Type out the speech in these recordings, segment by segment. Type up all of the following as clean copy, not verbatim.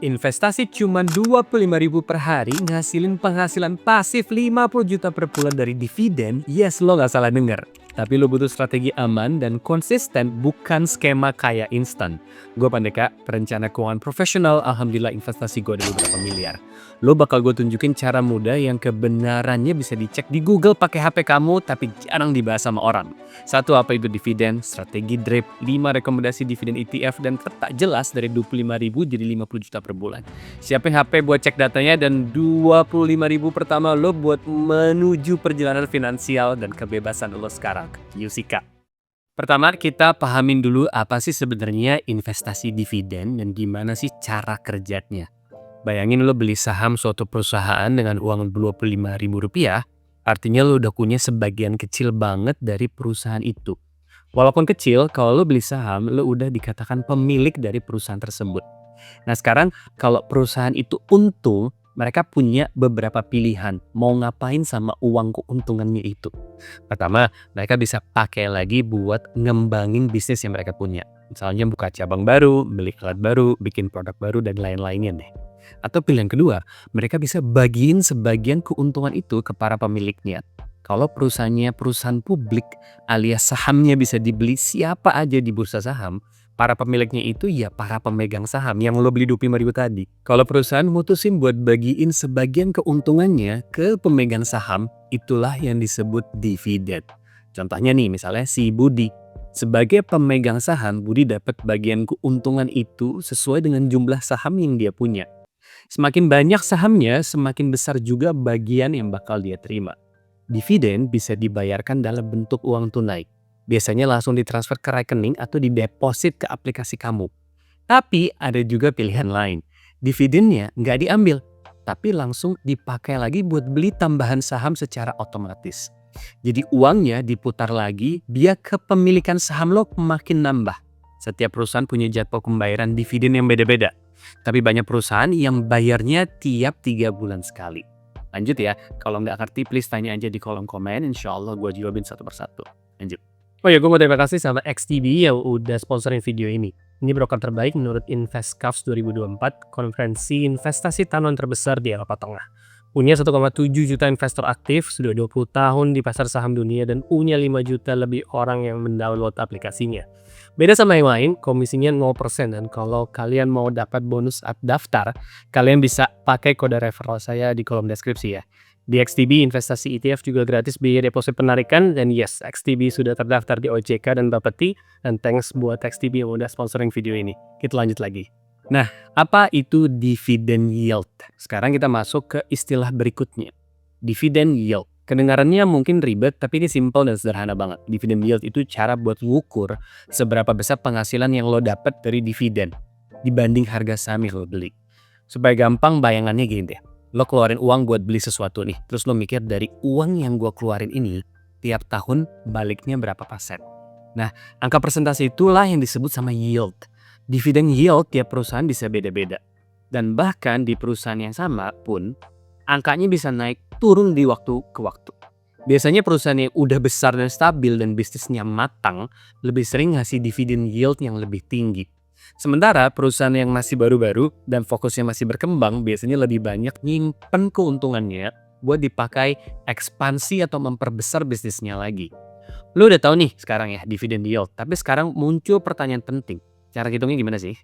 Investasi cuma 25.000 per hari ngasilin penghasilan pasif 50 juta per bulan dari dividen, yes lo nggak salah denger. Tapi lo butuh strategi aman dan konsisten, bukan skema kaya instan. Gue Pandeka, perencana keuangan profesional, alhamdulillah investasi gue ada beberapa miliar. Lo bakal gue tunjukin cara mudah yang kebenarannya bisa dicek di Google pakai HP kamu tapi jarang dibahas sama orang. Satu, apa itu dividen, strategi DRIP, 5 rekomendasi dividen ETF, dan tak jelas dari 25.000 jadi 50 juta per bulan. Siapin HP buat cek datanya dan 25.000 pertama lo buat menuju perjalanan finansial dan kebebasan lo sekarang. Yusika. Pertama, kita pahamin dulu apa sih sebenarnya investasi dividen dan gimana sih cara kerjanya. Bayangin lo beli saham suatu perusahaan dengan uang Rp25.000, artinya lo udah punya sebagian kecil banget dari perusahaan itu. Walaupun kecil, kalau lo beli saham, lo udah dikatakan pemilik dari perusahaan tersebut. Nah sekarang kalau perusahaan itu untung, mereka punya beberapa pilihan mau ngapain sama uang keuntungannya itu. Pertama, mereka bisa pakai lagi buat ngembangin bisnis yang mereka punya. Misalnya buka cabang baru, beli alat baru, bikin produk baru, dan lain-lainnya deh. Atau pilihan kedua, mereka bisa bagiin sebagian keuntungan itu ke para pemiliknya. Kalau perusahaannya perusahaan publik alias sahamnya bisa dibeli siapa aja di bursa saham, para pemiliknya itu ya para pemegang saham yang lo beli 25.000 tadi. Kalau perusahaan mutusin buat bagiin sebagian keuntungannya ke pemegang saham, itulah yang disebut dividen. Contohnya nih, misalnya si Budi. Sebagai pemegang saham, Budi dapat bagian keuntungan itu sesuai dengan jumlah saham yang dia punya. Semakin banyak sahamnya, semakin besar juga bagian yang bakal dia terima. Dividen bisa dibayarkan dalam bentuk uang tunai. Biasanya langsung ditransfer ke rekening atau dideposit ke aplikasi kamu. Tapi ada juga pilihan lain. Dividennya nggak diambil, tapi langsung dipakai lagi buat beli tambahan saham secara otomatis. Jadi uangnya diputar lagi biar kepemilikan saham lo makin nambah. Setiap perusahaan punya jadwal pembayaran dividen yang beda-beda. Tapi banyak perusahaan yang bayarnya tiap 3 bulan sekali. Lanjut ya, kalau nggak ngerti please tanya aja di kolom komen, insya Allah gue jawabin satu persatu. Lanjut. Oh ya, gue mau terima kasih sama XTB yang udah sponsorin video ini. Ini broker terbaik menurut InvestCuffs 2024, konferensi investasi tahunan terbesar di Eropa Tengah. Punya 1,7 juta investor aktif, sudah 20 tahun di pasar saham dunia, dan punya 5 juta lebih orang yang mendownload aplikasinya. Beda sama yang lain, komisinya 0%, dan kalau kalian mau dapat bonus saat daftar, kalian bisa pakai kode referral saya di kolom deskripsi ya. Di XTB, investasi ETF juga gratis biaya deposit penarikan, dan yes, XTB sudah terdaftar di OJK dan Bapeti, dan thanks buat XTB yang udah sponsoring video ini. Kita lanjut lagi. Nah, apa itu dividen yield? Sekarang kita masuk ke istilah berikutnya. Dividen yield. Kedengarannya mungkin ribet, tapi ini simple dan sederhana banget. Dividen yield itu cara buat ngukur seberapa besar penghasilan yang lo dapat dari dividen dibanding harga saham yang lo beli. Supaya gampang bayangannya gini deh. Lo keluarin uang buat beli sesuatu nih, terus lo mikir dari uang yang gue keluarin ini, tiap tahun baliknya berapa persen. Nah, angka persentase itulah yang disebut sama yield. Dividen yield tiap perusahaan bisa beda-beda. Dan bahkan di perusahaan yang sama pun, angkanya bisa naik turun di waktu ke waktu. Biasanya perusahaan yang udah besar dan stabil dan bisnisnya matang, lebih sering ngasih dividen yield yang lebih tinggi. Sementara perusahaan yang masih baru-baru dan fokusnya masih berkembang biasanya lebih banyak nyimpen keuntungannya buat dipakai ekspansi atau memperbesar bisnisnya lagi. Lo udah tahu nih sekarang ya dividen yield, tapi sekarang muncul pertanyaan penting. Cara hitungnya gimana sih?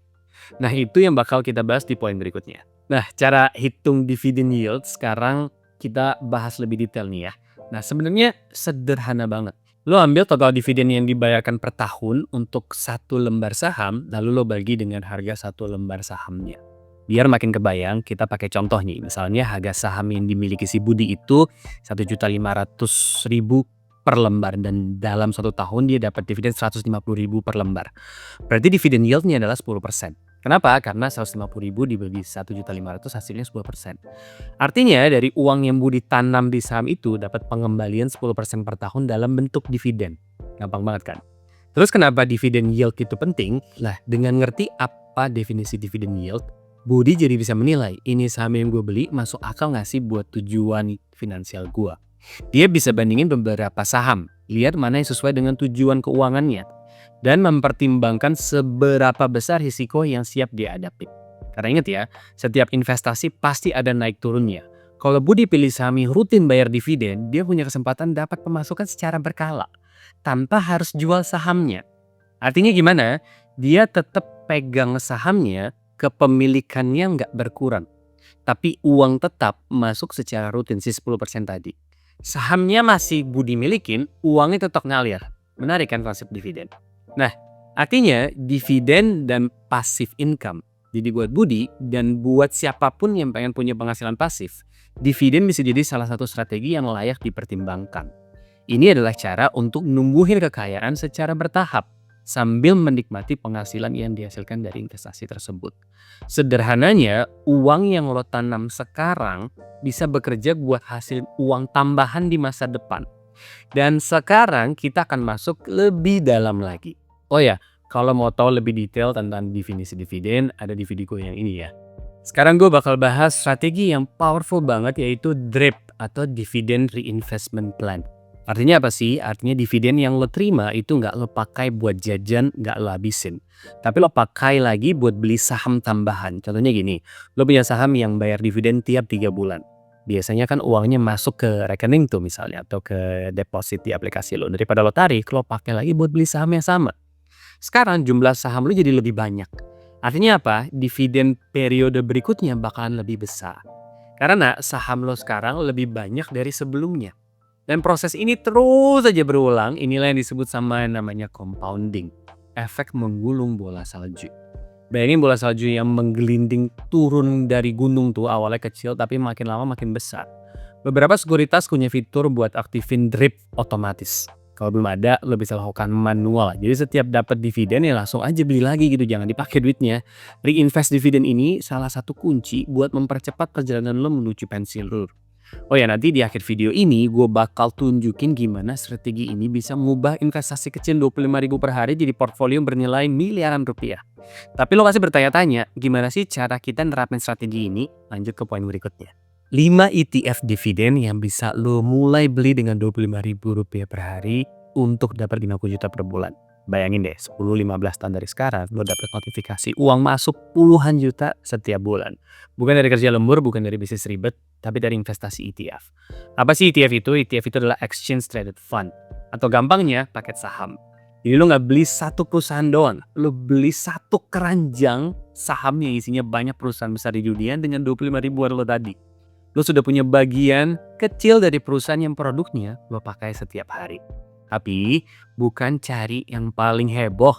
Nah itu yang bakal kita bahas di poin berikutnya. Nah cara hitung dividen yield sekarang kita bahas lebih detail nih ya. Nah sebenarnya sederhana banget. Lo ambil total dividen yang dibayarkan per tahun untuk satu lembar saham, lalu lo bagi dengan harga satu lembar sahamnya. Biar makin kebayang, kita pakai contoh nih. Misalnya harga saham yang dimiliki si Budi itu 1.500.000 per lembar, dan dalam 1 tahun dia dapat dividen 150.000 per lembar. Berarti dividen yieldnya adalah 10%. Kenapa? Karena 150.000 dibagi 1.500.000 hasilnya 10%. Artinya dari uang yang Budi tanam di saham itu dapat pengembalian 10% per tahun dalam bentuk dividen. Gampang banget kan? Terus kenapa dividen yield itu penting? Lah, dengan ngerti apa definisi dividen yield, Budi jadi bisa menilai ini saham yang gue beli masuk akal nggak sih buat tujuan finansial gue. Dia bisa bandingin beberapa saham, lihat mana yang sesuai dengan tujuan keuangannya, dan mempertimbangkan seberapa besar risiko yang siap dihadapi. Karena ingat ya, setiap investasi pasti ada naik turunnya. Kalau Budi pilih saham yang rutin bayar dividen, dia punya kesempatan dapat pemasukan secara berkala tanpa harus jual sahamnya. Artinya gimana? Dia tetap pegang sahamnya, kepemilikannya nggak berkurang. Tapi uang tetap masuk secara rutin si 10% tadi. Sahamnya masih Budi milikin, uangnya tetap ngalir. Menarik kan konsep dividen? Nah, artinya dividen dan passive income. Jadi buat Budi dan buat siapapun yang pengen punya penghasilan pasif, dividen bisa jadi salah satu strategi yang layak dipertimbangkan. Ini adalah cara untuk numbuhin kekayaan secara bertahap sambil menikmati penghasilan yang dihasilkan dari investasi tersebut. Sederhananya, uang yang lo tanam sekarang bisa bekerja buat hasil uang tambahan di masa depan. Dan sekarang kita akan masuk lebih dalam lagi. Oh ya, kalau mau tahu lebih detail tentang definisi dividen, ada di videoku yang ini ya. Sekarang gue bakal bahas strategi yang powerful banget yaitu DRIP atau Dividend Reinvestment Plan. Artinya apa sih? Artinya dividen yang lo terima itu nggak lo pakai buat jajan, nggak lo habisin. Tapi lo pakai lagi buat beli saham tambahan. Contohnya gini, lo punya saham yang bayar dividen tiap 3 bulan. Biasanya kan uangnya masuk ke rekening tuh misalnya atau ke deposit di aplikasi lo. Daripada lo tarik, lo pakai lagi buat beli saham yang sama. Sekarang jumlah saham lo jadi lebih banyak. Artinya apa? Dividen periode berikutnya bakalan lebih besar. Karena saham lo sekarang lebih banyak dari sebelumnya. Dan proses ini terus saja berulang, inilah yang disebut sama namanya compounding. Efek menggulung bola salju. Bayangin bola salju yang menggelinding turun dari gunung tuh awalnya kecil tapi makin lama makin besar. Beberapa sekuritas punya fitur buat aktifin DRIP otomatis. Kalau belum ada, lo bisa lakukan manual. Jadi setiap dapat dividen ya langsung aja beli lagi gitu, jangan dipakai duitnya. Reinvest dividen ini salah satu kunci buat mempercepat perjalanan lo menuju pensiun lo. Oh ya, nanti di akhir video ini gue bakal tunjukin gimana strategi ini bisa mengubah investasi kecil 25.000 per hari jadi portfolio bernilai miliaran rupiah. Tapi lo pasti bertanya-tanya, gimana sih cara kita nerapin strategi ini? Lanjut ke poin berikutnya. 5 ETF dividen yang bisa lo mulai beli dengan 25.000 rupiah per hari untuk dapat 50 juta per bulan. Bayangin deh, 10-15 tahun dari sekarang, lo dapat notifikasi uang masuk puluhan juta setiap bulan. Bukan dari kerja lembur, bukan dari bisnis ribet, tapi dari investasi ETF. Apa sih ETF itu? ETF itu adalah Exchange Traded Fund. Atau gampangnya, paket saham. Jadi lo nggak beli satu perusahaan doang, lo beli satu keranjang saham yang isinya banyak perusahaan besar di dunia dengan 25.000 lo tadi. Lo sudah punya bagian kecil dari perusahaan yang produknya lo pakai setiap hari. Tapi bukan cari yang paling heboh,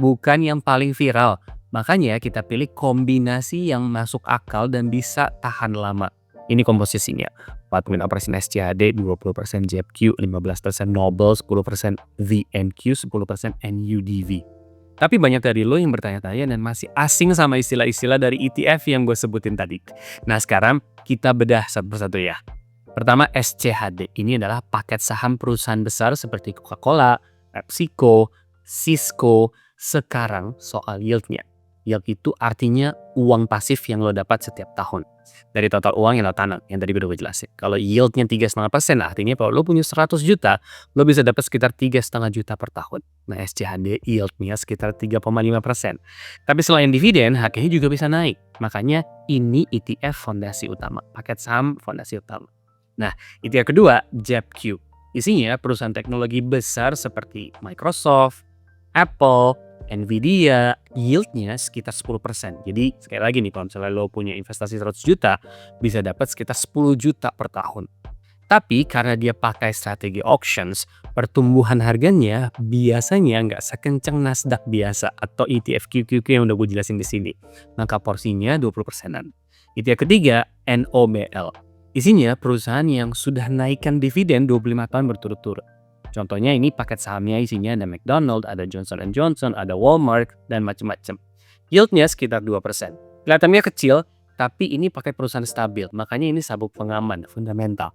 bukan yang paling viral. Makanya kita pilih kombinasi yang masuk akal dan bisa tahan lama. Ini komposisinya. 45% SCHD, 20% JEPQ, 15% Nobel, 10% VNQ, 10% NUDV. Tapi banyak dari lo yang bertanya-tanya dan masih asing sama istilah-istilah dari ETF yang gue sebutin tadi. Nah sekarang kita bedah satu persatu ya. Pertama SCHD, ini adalah paket saham perusahaan besar seperti Coca-Cola, PepsiCo, Cisco. Sekarang soal yieldnya. Yield itu artinya uang pasif yang lo dapat setiap tahun. Dari total uang yang lo tanam, yang tadi gue jelasin. Kalau yieldnya 3,5%, artinya kalau lo punya 100 juta, lo bisa dapat sekitar 3,5 juta per tahun. Nah SCHD yieldnya sekitar 3,5%. Tapi selain dividen, harganya juga bisa naik. Makanya ini ETF fondasi utama, paket saham fondasi utama. Nah ETF kedua, JEPQ. Isinya perusahaan teknologi besar seperti Microsoft, Apple, Nvidia, yieldnya sekitar 10%. Jadi sekali lagi nih, kalau misalnya lo punya investasi 100 juta, bisa dapat sekitar 10 juta per tahun. Tapi karena dia pakai strategi auctions, pertumbuhan harganya biasanya nggak sekencang Nasdaq biasa atau ETF QQQ yang udah gue jelasin di sini. Maka porsinya 20%-an. ETF ketiga, NOBL. Isinya perusahaan yang sudah naikkan dividen 25 tahun berturut-turut. Contohnya ini paket sahamnya isinya ada McDonald, ada Johnson & Johnson, ada Walmart, dan macam-macam. Yieldnya sekitar 2%. Kelihatannya kecil, tapi ini pakai perusahaan stabil. Makanya ini sabuk pengaman, fundamental.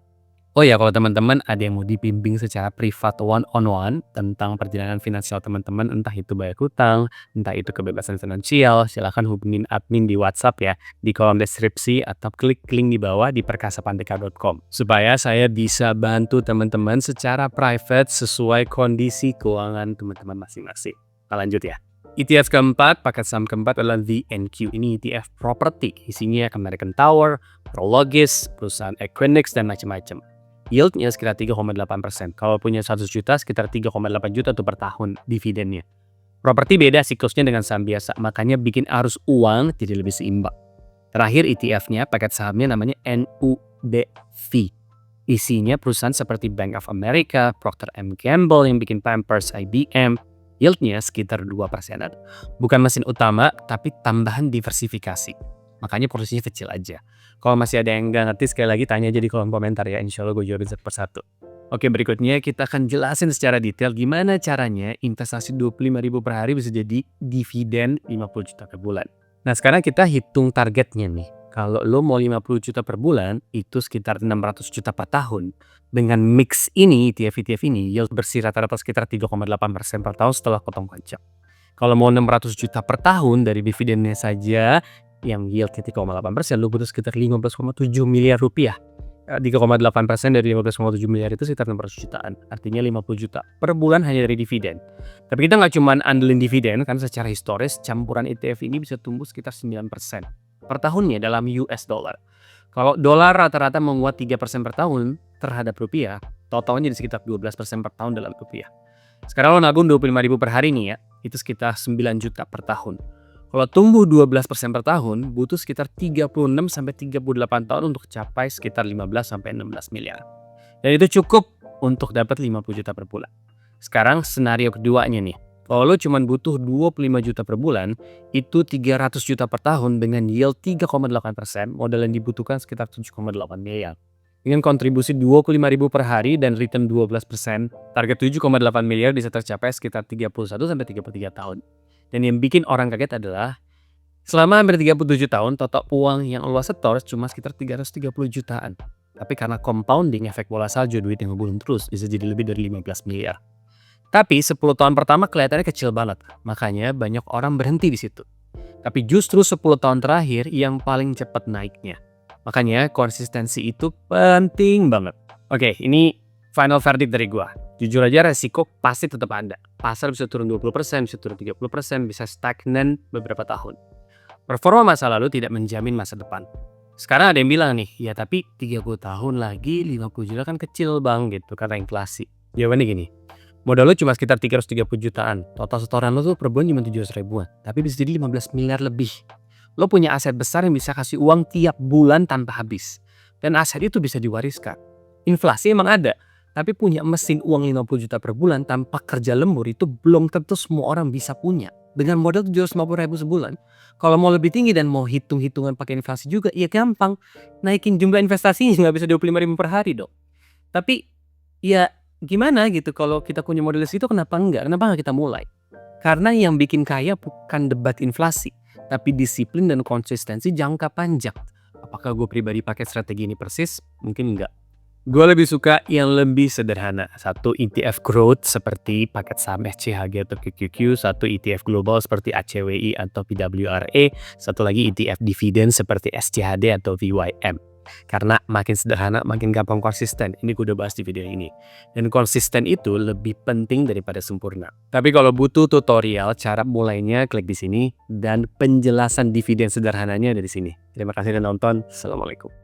Oh ya, kalau teman-teman ada yang mau dibimbing secara privat one-on-one tentang perjalanan finansial teman-teman, entah itu bayar hutang, entah itu kebebasan finansial, silahkan hubungin admin di WhatsApp ya, di kolom deskripsi atau klik link di bawah di perkasapandeka.com supaya saya bisa bantu teman-teman secara private sesuai kondisi keuangan teman-teman masing-masing. Kita lanjut ya. ETF keempat, paket saham keempat adalah VNQ. Ini ETF property, isinya American Tower, Prologis, perusahaan Equinix, dan macam-macam. Yieldnya sekitar 3,8%. Kalau punya 100 juta, sekitar 3,8 juta tuh per tahun dividennya. Properti beda siklusnya dengan saham biasa, makanya bikin arus uang jadi lebih seimbang. Terakhir ETF-nya, paket sahamnya namanya NUBV. Isinya perusahaan seperti Bank of America, Procter & Gamble yang bikin Pampers, IBM. Yieldnya sekitar 2%. Bukan mesin utama, tapi tambahan diversifikasi. Makanya porsinya kecil aja. Kalau masih ada yang nggak ngerti, sekali lagi tanya aja di kolom komentar ya. Insya Allah gue jawabin satu persatu. Oke, berikutnya kita akan jelasin secara detail gimana caranya investasi 25.000 per hari bisa jadi dividen 50 juta per bulan. Nah, sekarang kita hitung targetnya nih. Kalau lo mau 50 juta per bulan, itu sekitar 600 juta per tahun. Dengan mix ini, ETF ini, yield bersih rata-rata sekitar 3,8% per tahun setelah potong pajak. Kalau mau 600 juta per tahun dari dividennya saja, yang yieldnya 3,8%, lo butuh sekitar 15,7 miliar rupiah. 3,8% dari 15,7 miliar itu sekitar 600 jutaan. Artinya 50 juta per bulan hanya dari dividen. Tapi kita nggak cuma andelin dividen, karena secara historis campuran ETF ini bisa tumbuh sekitar 9% per tahunnya dalam US dollar. Kalau dolar rata-rata menguat 3% per tahun terhadap rupiah, totalnya jadi sekitar 12% per tahun dalam rupiah. Sekarang lo nabung 25.000 per hari nih ya, itu sekitar 9 juta per tahun. Kalau tumbuh 12% per tahun, butuh sekitar 36-38 tahun untuk capai sekitar 15-16 miliar. Dan itu cukup untuk dapat 50 juta per bulan. Sekarang senario keduanya nih. Kalau lo cuma butuh 25 juta per bulan, itu 300 juta per tahun dengan yield 3,8%, modal yang dibutuhkan sekitar 7,8 miliar. Dengan kontribusi 25.000 per hari dan return 12%, target 7,8 miliar bisa tercapai sekitar 31-33 tahun. Dan yang bikin orang kaget adalah, selama hampir 37 tahun, total uang yang lo setor cuma sekitar 330 jutaan. Tapi karena compounding efek bola salju, duit yang ngebulung terus bisa jadi lebih dari 15 miliar. Tapi 10 tahun pertama kelihatannya kecil banget, makanya banyak orang berhenti di situ. Tapi justru 10 tahun terakhir yang paling cepat naiknya. Makanya konsistensi itu penting banget. Oke, ini final verdict dari gua. Jujur aja resiko pasti tetap ada. Pasar bisa turun 20%, bisa turun 30%, bisa stagnan beberapa tahun. Performa masa lalu tidak menjamin masa depan. Sekarang ada yang bilang nih, ya tapi 30 tahun lagi 50 juta kan kecil bang gitu karena inflasi. Jawabannya gini. Modal lo cuma sekitar 330 jutaan. Total setoran lo tuh per bulan cuma 700 ribuan. Tapi bisa jadi 15 miliar lebih. Lo punya aset besar yang bisa kasih uang tiap bulan tanpa habis. Dan aset itu bisa diwariskan. Inflasi emang ada. Tapi punya mesin uang 50 juta per bulan tanpa kerja lembur itu belum tentu semua orang bisa punya. Dengan modal 750 ribu sebulan. Kalau mau lebih tinggi dan mau hitung-hitungan pakai inflasi juga, ya gampang. Naikin jumlah investasinya nggak bisa 25 ribu per hari dong. Tapi ya gimana gitu, kalau kita punya modal segitu kenapa enggak? Kenapa enggak kita mulai? Karena yang bikin kaya bukan debat inflasi, tapi disiplin dan konsistensi jangka panjang. Apakah gue pribadi pakai strategi ini persis? Mungkin enggak. Gue lebih suka yang lebih sederhana. Satu ETF growth seperti paket saham SCHG atau QQQ, satu ETF global seperti ACWI atau PWRE, satu lagi ETF dividen seperti SCHD atau VYM. Karena makin sederhana, makin gampang konsisten. Ini gue udah bahas di video ini. Dan konsisten itu lebih penting daripada sempurna. Tapi kalau butuh tutorial cara mulainya, klik di sini. Dan penjelasan dividen sederhananya ada di sini. Terima kasih sudah nonton. Assalamualaikum.